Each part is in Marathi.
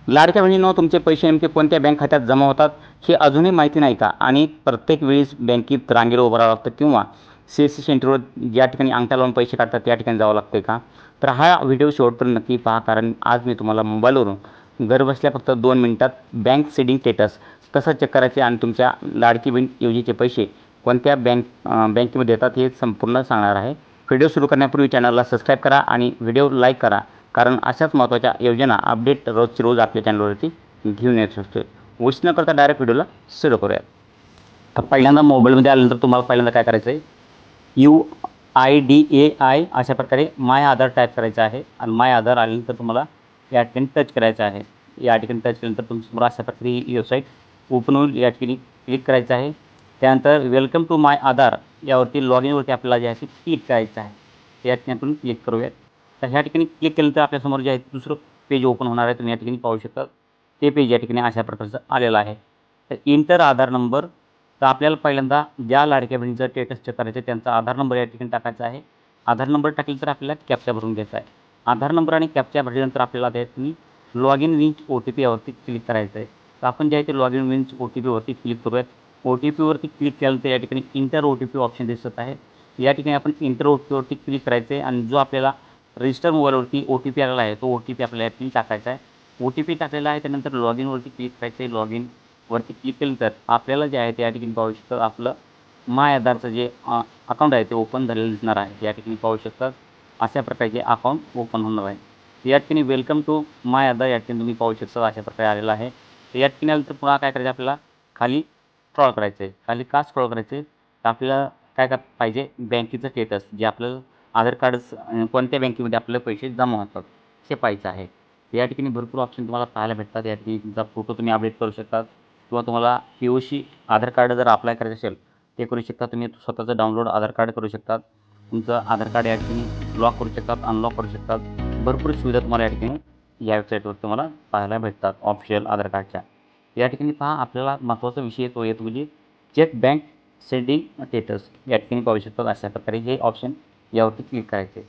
लाडक्या बहिणींनो, तुमचे पैसे नेमके कोणत्या बँक खात्यात जमा होतात हे अजूनही माहिती नाही का? आणि प्रत्येक वेळेस बँकेत रांगेत उभं राहावं लागतं किंवा सी सेंटरवर ज्या ठिकाणी अंगठा लावून पैसे काढतात त्या ठिकाणी जावं लागतं का? तर हा व्हिडिओ शेवटपर्यंत नक्की पहा, कारण आज मी तुम्हाला मोबाईलवरून घरबसल्या फक्त 2 मिनिटात बँक सेडिंग स्टेटस कसं चेक करायचे आणि तुमच्या लाडकी बहीण योजनेचे पैसे कोणत्या बँकेमध्ये येतात हे संपूर्ण सांगणार आहे. व्हिडिओ सुरू करण्यापूर्वी चॅनलला सबस्क्राईब करा आणि व्हिडिओ लाईक करा, कारण अशाच महत्त्वाच्या योजना अपडेट रोजची रोज आपल्या चॅनलवरती घेऊन येत असतो. उशीर न करता डायरेक्ट व्हिडिओला सुरू करूयात. तर पहिल्यांदा मोबाईलमध्ये आल्यानंतर तुम्हाला पहिल्यांदा काय करायचं आहे, UIDAI अशा प्रकारे माय आधार टाईप करायचं आहे आणि माय आधार आल्यानंतर तुम्हाला या ठिकाणी टच करायचं आहे. या ठिकाणी टच केल्यानंतर तुमच्यासमोर अशा प्रकारे ही वेबसाईट ओपन होईल. या ठिकाणी क्लिक करायचं आहे. त्यानंतर वेलकम टू माय आधार यावरती लॉग इनवरती आपल्याला जे आहे ते क्लिक करायचं आहे. या ठिकाणी आपण क्लिक करूयात. तर ह्या ठिकाणी क्लिक केल्यानंतर आपल्यासमोर जे आहे दुसरं पेज ओपन होणार आहे. तुम्ही या ठिकाणी पाहू शकता. ते पेज या ठिकाणी अशा प्रकारचं आलेलं आहे. तर इंटर आधार नंबर, तर आपल्याला पहिल्यांदा ज्या लाडक्या बहिणीचं स्टेटस चेक करायचं आहे त्यांचा आधार नंबर या ठिकाणी टाकायचा आहे. आधार नंबर टाकल्यानंतर आपल्याला कॅप्चा भरून घ्यायचा आहे. आधार नंबर आणि कॅप्चा भरल्यानंतर आपल्याला त्या ठिकाणी लॉग इन विथ OTP यावरती क्लिक करायचं आहे. तर आपण जे आहे ते लॉग इन विथ OTPवरती क्लिक करूयात. OTPवरती क्लिक केल्यानंतर या ठिकाणी इंटर OTP ऑप्शन दिसत आहे. या ठिकाणी आपण इंटर OTPवरती क्लिक करायचं आहे आणि जो आपल्याला रजिस्टर मोबाईलवरती OTP आलेला आहे तो OTP आपल्याला या ठिकाणी टाकायचा आहे. OTP टाकलेला आहे. त्यानंतर लॉग इनवरती क्लिक करायचं आहे. लॉग इनवरती क्लिक केल्यानंतर आपल्याला जे आहे ते या ठिकाणी पाहू शकता आपलं माय आधारचं जे अकाउंट आहे ते ओपन झालेलं दिसणार आहे. या ठिकाणी पाहू शकता अशा प्रकारचे अकाउंट ओपन होणार आहे. या ठिकाणी वेलकम टू माय आधार या ठिकाणी तुम्ही पाहू शकता अशा प्रकारे आलेलं आहे. तर या ठिकाणी आल्यानंतर पुन्हा काय करायचं, आपल्याला खाली स्क्रॉल करायचं आहे. खाली का स्क्रॉल करायचं आहे, तर आपल्याला काय पाहिजे, बँकेचं स्टेटस जे आपलं आधार कार्ड कोणत्या बँकेमध्ये आपल्याला पैसे जमा होतात हे पाहायचं आहे. या ठिकाणी भरपूर ऑप्शन तुम्हाला पाहायला भेटतात. या ठिकाणी तुमचा फोटो तुम्ही अपडेट करू शकता किंवा तुम्हाला POC आधार कार्ड जर अप्लाय करायचं असेल ते करू शकता. तुम्ही स्वतःचं डाउनलोड आधार कार्ड करू शकतात. तुमचं आधार कार्ड या ठिकाणी लॉक करू शकतात, अनलॉक करू शकतात. भरपूर सुविधा तुम्हाला या ठिकाणी या वेबसाईटवर तुम्हाला पाहायला भेटतात ऑफिशियल आधार कार्डच्या. या ठिकाणी पहा, आपल्याला महत्त्वाचा विषय येतो म्हणजे चेक बँक सेंडिंग स्टेटस. या ठिकाणी पाहू शकतात अशा प्रकारे हे ऑप्शन यावरती क्लिक करायचे.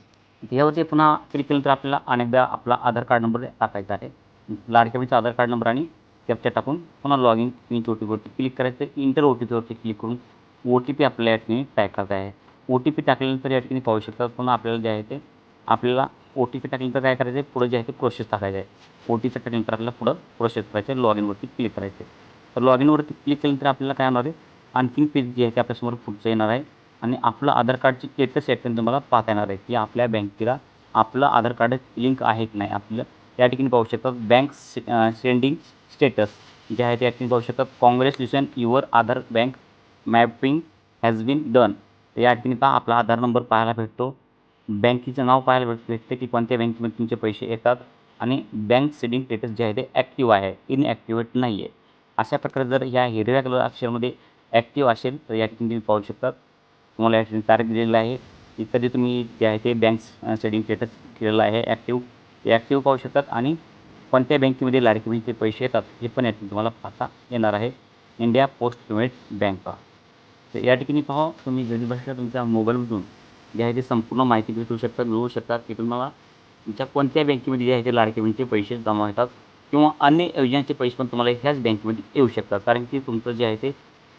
यावरती पुन्हा क्लिक केल्यानंतर आपल्याला अनेकदा आपला आधार कार्ड नंबर टाकायचा आहे. लाडक्या बहिणीचा आधार कार्ड नंबर आणि कॅप्चा टाकून पुन्हा लॉग इन OTPवरती क्लिक करायचं. इंटर OTPवरती क्लिक करून OTP आपल्याला या ठिकाणी टाकायचा आहे. OTP टाकल्यानंतर या ठिकाणी पाहू शकतात पुन्हा आपल्याला जे आहे ते आपल्याला OTP टाकल्यानंतर काय करायचं आहे, पुढे जे आहे ते प्रोसेस टाकायचं आहे. OTP टाकल्यानंतर आपल्याला पुढं प्रोसेस करायचं आहे. लॉग इनवरती क्लिक करायचं आहे. तर लॉग इनवरती क्लिक केल्यानंतर आपल्याला काय होणार आहे, आणखीन पेज जे आहे ते आपल्यासमोर पुढचं येणार आहे आणि आपलं आधार कार्डची स्टेटस या ठिकाणी तुम्हाला पाहता येणार आहे की आपल्या बँकेला आपलं आधार कार्ड लिंक आहे की नाही. आपलं या ठिकाणी पाहू शकतात बँक सेंडिंग स्टेटस जे आहे ते या ठिकाणी पाहू शकतात. Congratulation your Aadhaar bank mapping has been done. या ठिकाणी पहा आपला आधार नंबर पाहायला भेटतो, बँकेचं नाव पाहायला भेटते की कोणत्या बँकेमध्ये तुमचे पैसे येतात आणि बँक सेडिंग स्टेटस जे आहे ते ॲक्टिव्ह आहे, इनॲक्टिवेट नाही आहे. अशा प्रकारे जर ह्या हिरव्या कलर अक्षरामध्ये ॲक्टिव्ह असेल तर या ठिकाणी तुम्ही पाहू शकतात तुम्हाला या ठिकाणी तारीख दिलेली आहे की कधी तुम्ही जे आहे ते बँक सेडिंग स्टेटस केलेलं आहे ॲक्टिव्ह पाहू शकतात आणि कोणत्या बँकेमध्ये लाडकी बहिणीचे पैसे येतात हे पण या ठिकाणी तुम्हाला पाहता येणार आहे. India post payment bank. तर या ठिकाणी पहा तुम्ही घरी बसल्या तुमच्या मोबाईलमधून जे आहे ते संपूर्ण माहिती मिळवू शकतात की तुम्हाला तुमच्या कोणत्या बँकेमध्ये जे आहे ते लाडकी बहिणीचे पैसे जमा होतात किंवा अन्य योजनांचे पैसे पण तुम्हाला ह्याच बँकेमध्ये येऊ शकतात. कारण की तुमचं जे आहे ते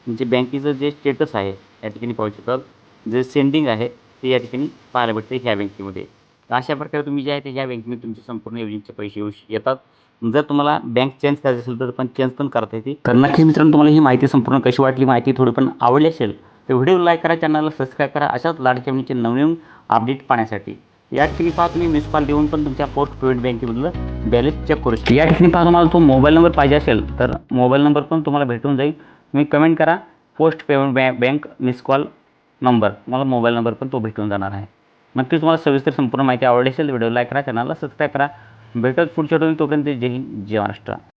तुमचे बँकेचं जे स्टेटस आहे या ठिकाणी पाहू शकतात, जे सेंडिंग आहे ते या ठिकाणी पाहायला भेटते ह्या बँकेमध्ये. तर अशा प्रकारे तुम्ही जे आहे ते ह्या बँकेमध्ये तुमचे संपूर्ण योजनेचे पैसे येतात. जर तुम्हाला बँक चेंज करायची असेल तर पण चेंज पण करता येते. तर नक्की मित्रांनो, तुम्हाला ही माहिती संपूर्ण कशी वाटली, माहिती थोडी पण आवडली असेल तर व्हिडिओ लाईक करा, चॅनलला सबस्क्राईब करा अशाच लाडक्या बहिणीचे नवनवीन अपडेट पाहण्यासाठी. या ठिकाणी पहा तुम्ही मिस कॉल देऊन पण तुमच्या पोस्ट पेमेंट बँकेमधलं बॅलन्स चेक करू शकता. या ठिकाणी पहा तुम्हाला तो मोबाईल नंबर पाहिजे असेल तर मोबाईल नंबर पण तुम्हाला भेटून जाईल. तुम्ही कमेंट करा post payment bank miss call number, मला मोबाईल नंबर पण तो भेटून जाणार आहे. नक्कीच तुम्हाला सविस्तर संपूर्ण माहिती आवडली असेल व्हिडिओ लाईक करा, चॅनलला सबस्क्राईब करा. भेटत पुढच्या व्हिडिओ, तोपर्यंत जय हिंद, जय महाराष्ट्र.